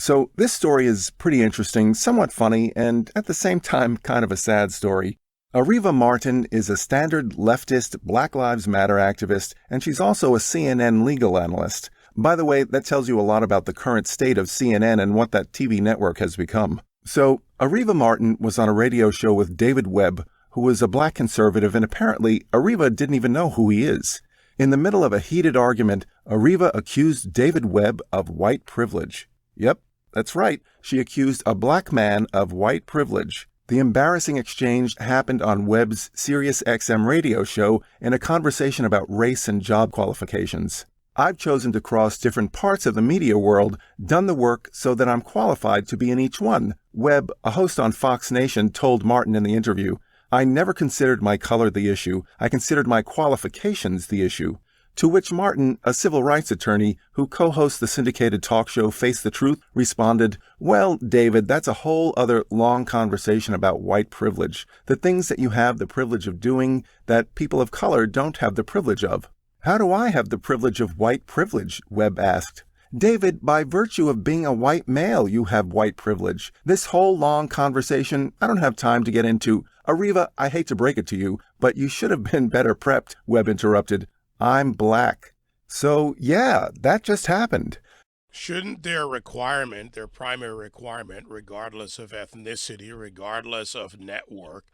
So this story is pretty interesting, somewhat funny, and at the same time kind of a sad story. Areva Martin is a standard leftist Black Lives Matter activist, and she's also a CNN legal analyst. By the way, that tells you a lot about the current state of CNN and what that TV network has become. So, Areva Martin was on a radio show with David Webb, who was a black conservative, and apparently Areva didn't even know who he is. In the middle of a heated argument, Areva accused David Webb of white privilege. Yep, that's right. She accused a black man of white privilege. The embarrassing exchange happened on Webb's SiriusXM radio show in a conversation about race and job qualifications. I've chosen to cross different parts of the media world, done the work so that I'm qualified to be in each one, Webb, a host on Fox Nation, told Martin in the interview. I never considered my color the issue. I considered my qualifications the issue. To which Martin, a civil rights attorney who co-hosts the syndicated talk show Face the Truth, responded, "Well, David, that's a whole other long conversation about white privilege, the things that you have the privilege of doing that people of color don't have the privilege of." "How do I have the privilege of white privilege?" Webb asked. "David, by virtue of being a white male, you have white privilege. This whole long conversation, I don't have time to get into." "Areva, I hate to break it to you, but you should have been better prepped," Webb interrupted. "I'm black." So, yeah, that just happened. Shouldn't their requirement, their primary requirement, regardless of ethnicity, regardless of network,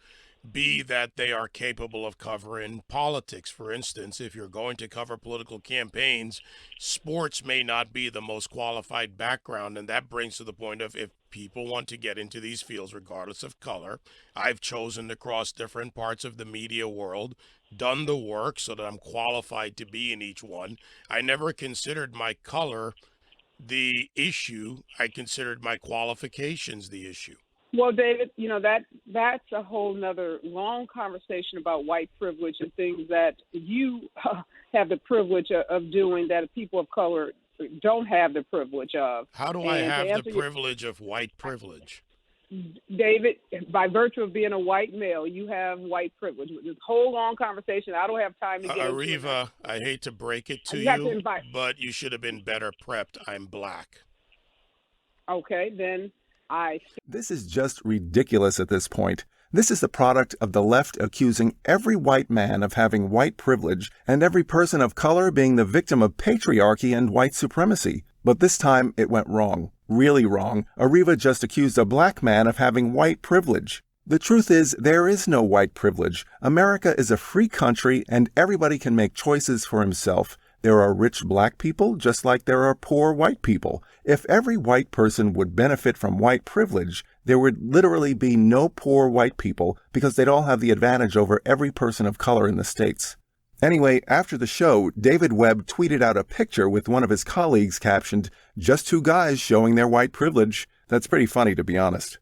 be that they are capable of covering politics? For instance, if you're going to cover political campaigns, sports may not be the most qualified background, and that brings to the point of if people want to get into these fields regardless of color. I've chosen to cross different parts of the media world, done the work so that I'm qualified to be in each one. I never considered my color the issue. I considered my qualifications the issue. Well, David, that's a whole nother long conversation about white privilege and things that you have the privilege of doing that people of color don't have the privilege of. How do I have the privilege of white privilege? David, by virtue of being a white male, you have white privilege. This whole long conversation, I don't have time to get into. Areva, I hate to break it to you, but you should have been better prepped. I'm black. Okay, then This is just ridiculous at this point. This is the product of the left accusing every white man of having white privilege and every person of color being the victim of patriarchy and white supremacy. But this time it went wrong. Really wrong. Areva just accused a black man of having white privilege. The truth is, there is no white privilege. America is a free country and everybody can make choices for himself. There are rich black people just like there are poor white people. If every white person would benefit from white privilege, there would literally be no poor white people because they'd all have the advantage over every person of color in the States. Anyway, after the show, David Webb tweeted out a picture with one of his colleagues captioned, "Just two guys showing their white privilege." That's pretty funny, to be honest.